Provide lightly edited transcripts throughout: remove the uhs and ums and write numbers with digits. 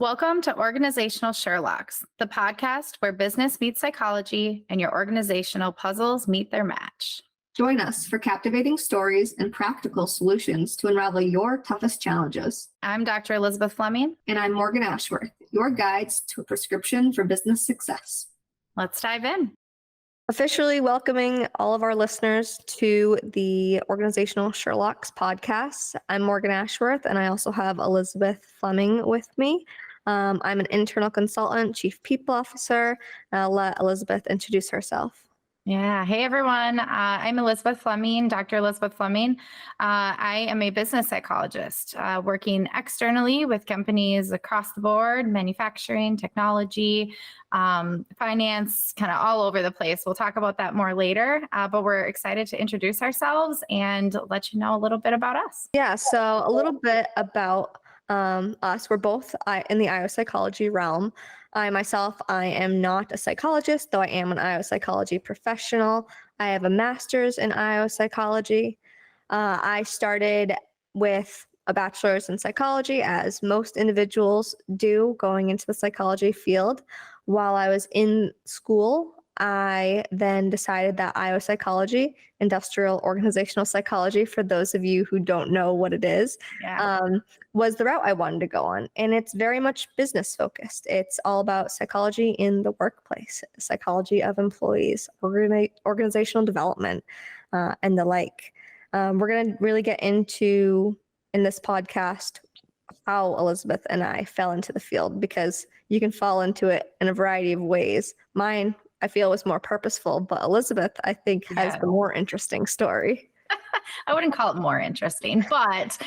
Welcome to Organizational Sherlocks, the podcast where business meets psychology and your organizational puzzles meet their match. Join us for captivating stories and practical solutions to unravel your toughest challenges. I'm Dr. Elizabeth Fleming. And I'm Morgan Ashworth, your guides to a prescription for business success. Let's dive in. Officially welcoming all of our listeners to the Organizational Sherlocks podcast. I'm Morgan Ashworth, and I also have Elizabeth Fleming with me. I'm an internal consultant, chief people officer. I'll let Elizabeth introduce herself. Yeah. Hey, everyone. I'm Elizabeth Fleming, Dr. Elizabeth Fleming. I am a business psychologist working externally with companies across the board, manufacturing, technology, finance, kind of all over the place. We'll talk about that more later, but we're excited to introduce ourselves and let you know a little bit about us. Yeah, so a little bit about us. We're both in the IO psychology realm. I myself, I am not a psychologist, though I am an IO psychology professional. I have a master's in IO psychology. I started with a bachelor's in psychology, as most individuals do going into the psychology field. While I was in school, I then decided that IO psychology, industrial organizational psychology, for those of you who don't know what it is, was the route I wanted to go on. And it's very much business focused. It's all about psychology in the workplace, psychology of employees, organizational development, and the like. We're going to really get into, in this podcast, how Elizabeth and I fell into the field, because you can fall into it in a variety of ways. Mine, I feel, was more purposeful, but Elizabeth, I think, has the more interesting story. I wouldn't call it more interesting, but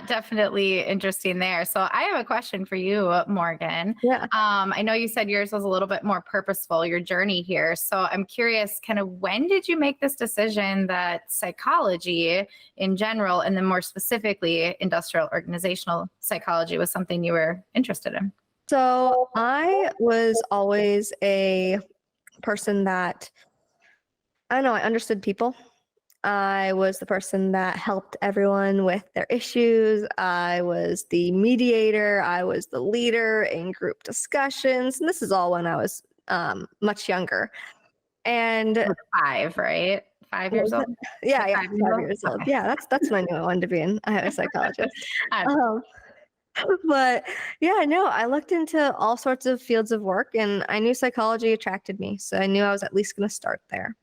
definitely interesting there. So I have a question for you, Morgan. Yeah. I know you said yours was a little bit more purposeful, your journey here. So I'm curious, kind of, when did you make this decision that psychology in general, and then more specifically industrial organizational psychology, was something you were interested in? So I was always a person that, I don't know, I understood people. I was the person that helped everyone with their issues. I was the mediator. I was the leader in group discussions. And this is all when I was much younger. And 5, right? 5 years old? Yeah, 5 years old. Okay. Yeah, that's when I knew I wanted to be a psychologist. But yeah, no, I looked into all sorts of fields of work, and I knew psychology attracted me. So I knew I was at least going to start there.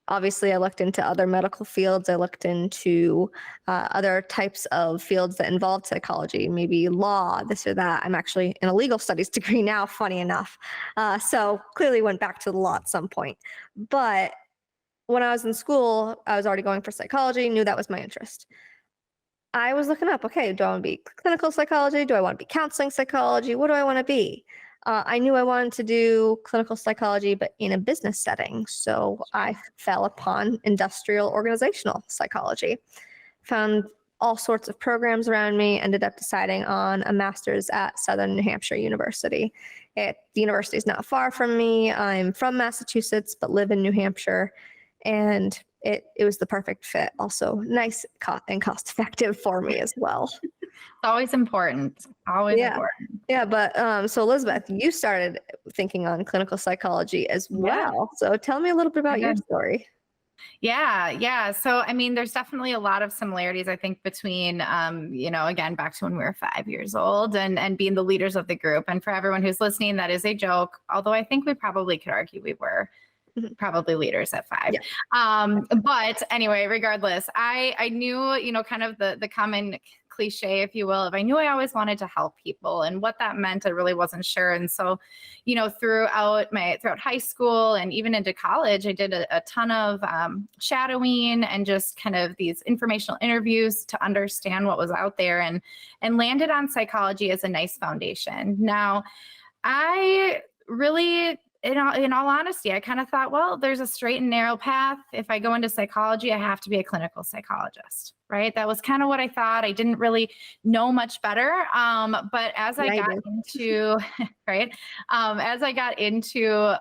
Obviously, I looked into other medical fields. I looked into other types of fields that involved psychology, maybe law, this or that. I'm actually in a legal studies degree now, funny enough. So clearly went back to the law at some point. But when I was in school, I was already going for psychology, knew that was my interest. I was looking up, okay, do I want to be clinical psychology? Do I want to be counseling psychology? What do I want to be? I knew I wanted to do clinical psychology, but in a business setting. So I fell upon industrial organizational psychology, found all sorts of programs around me, ended up deciding on a master's at Southern New Hampshire University. The university is not far from me. I'm from Massachusetts, but live in New Hampshire. And it was the perfect fit. Also nice and cost effective for me as well. It's always important. Important. Yeah, but so Elizabeth, you started thinking on clinical psychology as well. So tell me a little bit about your story. Yeah. So, I mean, there's definitely a lot of similarities, I think, between, again, back to when we were 5 years old and being the leaders of the group. And for everyone who's listening, that is a joke, although I think we probably could argue we were probably leaders at 5. Yeah. But anyway, regardless, I knew, kind of the common cliche, if you will, of I knew I always wanted to help people, and what that meant, I really wasn't sure. And so, throughout high school and even into college, I did a ton of shadowing and just kind of these informational interviews to understand what was out there, and landed on psychology as a nice foundation. Now, I really, in all honesty, I kind of thought, well, there's a straight and narrow path. If I go into psychology, I have to be a clinical psychologist, right? That was kind of what I thought. I didn't really know much better. But as I got into,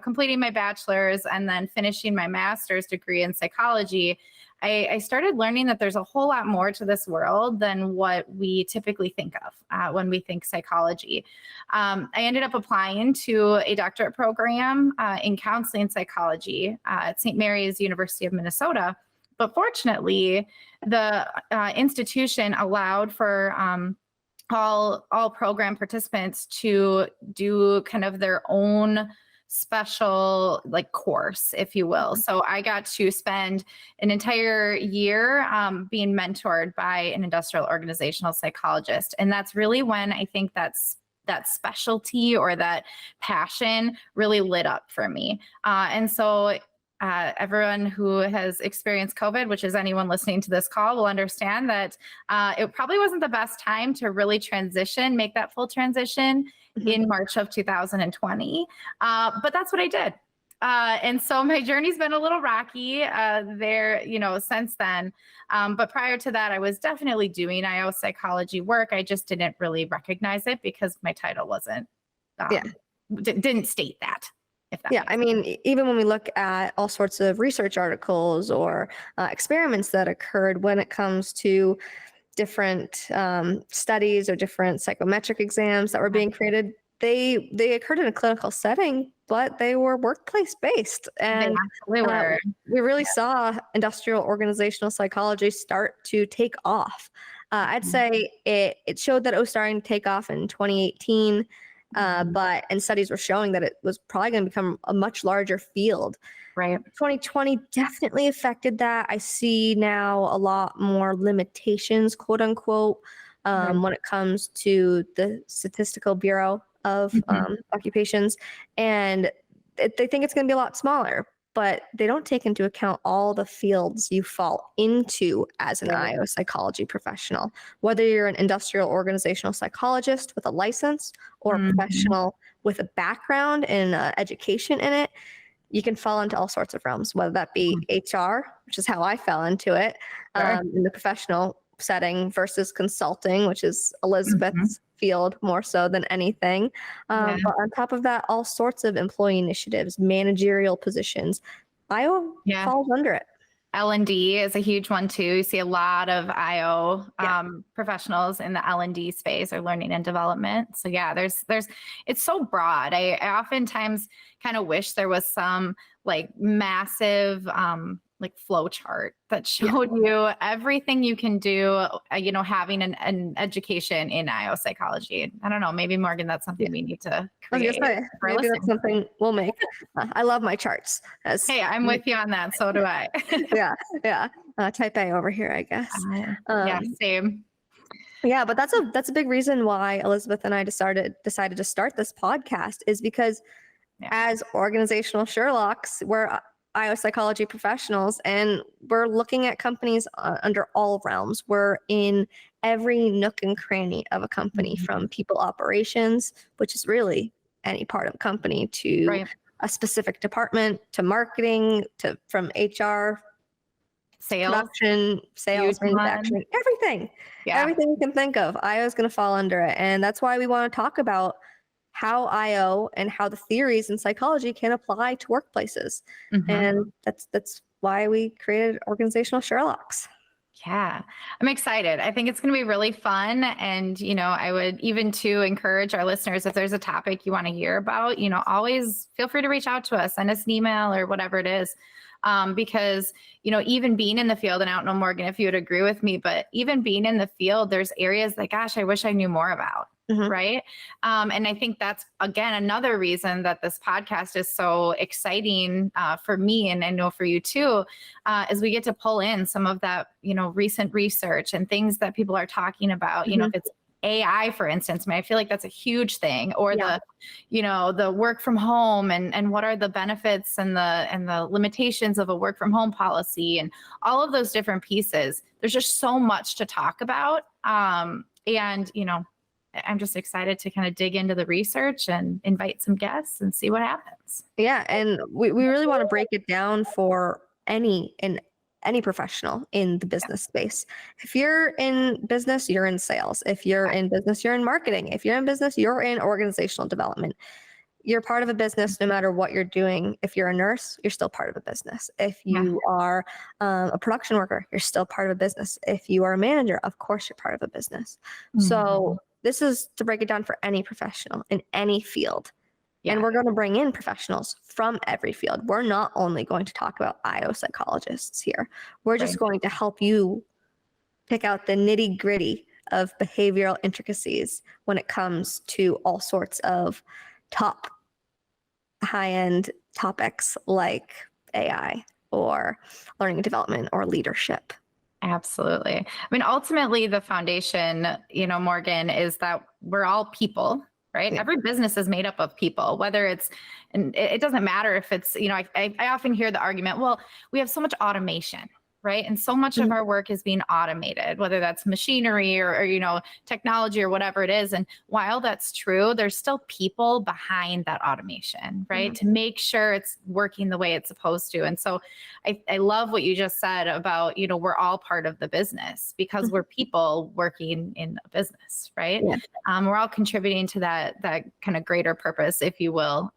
completing my bachelor's and then finishing my master's degree in psychology, I started learning that there's a whole lot more to this world than what we typically think of when we think psychology. I ended up applying to a doctorate program in counseling psychology at St. Mary's University of Minnesota. But fortunately, the institution allowed for all program participants to do kind of their own special like course, if you will. So I got to spend an entire year being mentored by an industrial organizational psychologist. And that's really when I think that specialty or that passion really lit up for me. And so everyone who has experienced COVID, which is anyone listening to this call, will understand that it probably wasn't the best time to really make that full transition in March of 2020. But that's what I did. And so my journey's been a little rocky there, since then. But prior to that, I was definitely doing IO psychology work. I just didn't really recognize it because my title wasn't, didn't state that. Yeah, I mean, even when we look at all sorts of research articles or experiments that occurred when it comes to different studies or different psychometric exams that were being created, they occurred in a clinical setting, but they were workplace based. And they were. We really saw industrial organizational psychology start to take off. I'd say it showed that it was starting to take off in 2018. And studies were showing that it was probably going to become a much larger field. Right. 2020 definitely affected that. I see now a lot more limitations, quote unquote, when it comes to the Statistical Bureau of Occupations. And they think it's going to be a lot smaller, but they don't take into account all the fields you fall into as an IO psychology professional. Whether you're an industrial organizational psychologist with a license or a professional with a background in education in it, you can fall into all sorts of realms, whether that be HR, which is how I fell into it, in the professional setting, versus consulting, which is Elizabeth's field more so than anything. But on top of that, all sorts of employee initiatives, managerial positions. IO falls under it. L&D is a huge one too. You see a lot of IO professionals in the L&D space, or learning and development. So it's so broad. I oftentimes kind of wish there was some like massive like flow chart that showed you everything you can do, having an education in IO psychology. I don't know, maybe Morgan, that's something we need to create. Maybe that's something we'll make. I love my charts. Hey, I'm with you on that. So do I. yeah. Type A over here, I guess. Same. Yeah, but that's a big reason why Elizabeth and I decided to start this podcast, is because as organizational Sherlocks, we're IO psychology professionals, and we're looking at companies under all realms. We're in every nook and cranny of a company, from people operations, which is really any part of a company, to a specific department, to marketing, from HR, sales, production, sales, manufacturing, everything. Everything you can think of, IO is going to fall under it. And that's why we want to talk about how IO and how the theories in psychology can apply to workplaces. And that's why we created Organizational Sherlocks. Yeah, I'm excited. I think it's going to be really fun. And, I would even to encourage our listeners, if there's a topic you want to hear about, always feel free to reach out to us, send us an email or whatever it is. Because, even being in the field, and I don't know, Morgan, if you would agree with me, but even being in the field, there's areas that, gosh, I wish I knew more about. Right. And I think that's, again, another reason that this podcast is so exciting for me, and I know for you too, is we get to pull in some of that, recent research and things that people are talking about, if it's AI, for instance. I feel like that's a huge thing, or the work from home, and what are the benefits and the limitations of a work from home policy, and all of those different pieces. There's just so much to talk about. I'm just excited to kind of dig into the research and invite some guests and see what happens. Yeah. And we really want to break it down for any professional in the business space. If you're in business, you're in sales. If you're in business, you're in marketing. If you're in business, you're in organizational development. you're part of a business no matter what you're doing. If you're a nurse, you're still part of a business. If you are a production worker, you're still part of a business. If you are a manager, of course, you're part of a business. So this is to break it down for any professional in any field. Yeah. And we're going to bring in professionals from every field. We're not only going to talk about IO psychologists here. We're just going to help you pick out the nitty gritty of behavioral intricacies when it comes to all sorts of top high-end topics like AI or learning and development or leadership. Absolutely. I mean, ultimately, the foundation, Morgan, is that we're all people, right? Every business is made up of people, whether it's, and it doesn't matter if it's, I often hear the argument, well, we have so much automation, right? And so much of our work is being automated, whether that's machinery or technology or whatever it is. And while that's true, there's still people behind that automation, right? To make sure it's working the way it's supposed to. And so I love what you just said about, we're all part of the business because we're people working in a business, right? We're all contributing to that kind of greater purpose, if you will,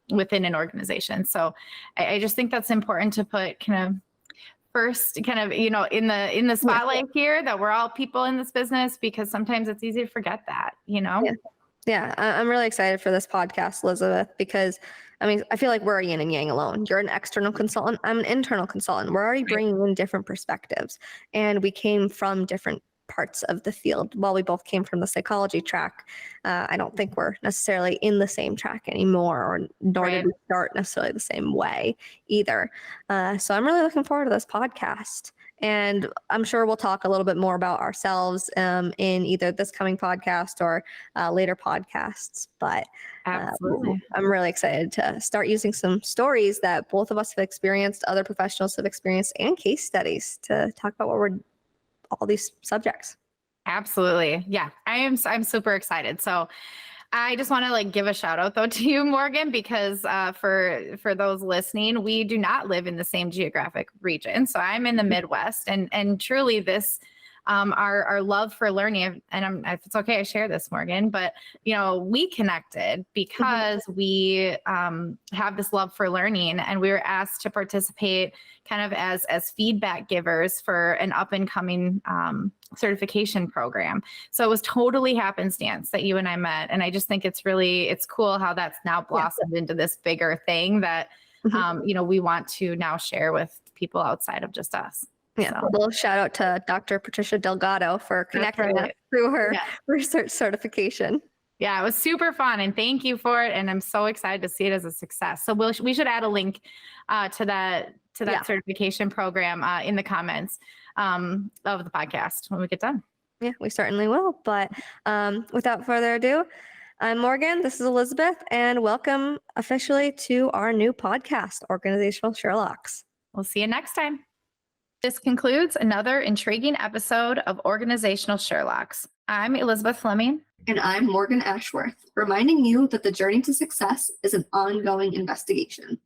within an organization. So I just think that's important to put first in the spotlight here, that we're all people in this business, because sometimes it's easy to forget that, Yeah, I'm really excited for this podcast, Elizabeth, because I feel like we're a yin and yang alone. You're an external consultant. I'm an internal consultant. We're already bringing in different perspectives, and we came from different parts of the field. While we both came from the psychology track, I don't think we're necessarily in the same track anymore, or nor did we start necessarily the same way either. So I'm really looking forward to this podcast. And I'm sure we'll talk a little bit more about ourselves in either this coming podcast or later podcasts. But Absolutely. I'm really excited to start using some stories that both of us have experienced, other professionals have experienced, and case studies to talk about all these subjects. Absolutely. Yeah, I'm super excited. So I just want to give a shout out though to you, Morgan, because for those listening, we do not live in the same geographic region. So I'm in the Midwest, and truly this our love for learning, and if it's okay, I share this, Morgan, but we connected because we have this love for learning, and we were asked to participate kind of as feedback givers for an up and coming certification program. So it was totally happenstance that you and I met. And I just think it's cool how that's now blossomed into this bigger thing that, we want to now share with people outside of just us. Yeah, So. a little shout out to Dr. Patricia Delgado for connecting us through her research certification. Yeah, it was super fun, and thank you for it. And I'm so excited to see it as a success. So we should add a link to that certification program in the comments of the podcast when we get done. Yeah, we certainly will. But without further ado, I'm Morgan. This is Elizabeth, and welcome officially to our new podcast, Organizational Sherlocks. We'll see you next time. This concludes another intriguing episode of Organizational Sherlocks. I'm Elizabeth Fleming. And I'm Morgan Ashworth, reminding you that the journey to success is an ongoing investigation.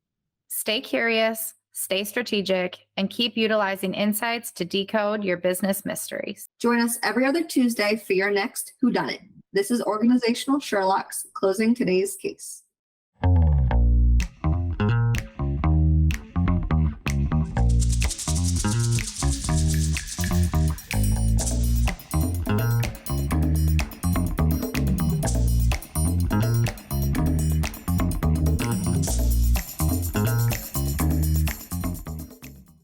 Stay curious, stay strategic, and keep utilizing insights to decode your business mysteries. Join us every other Tuesday for your next Whodunit. This is Organizational Sherlocks, closing today's case.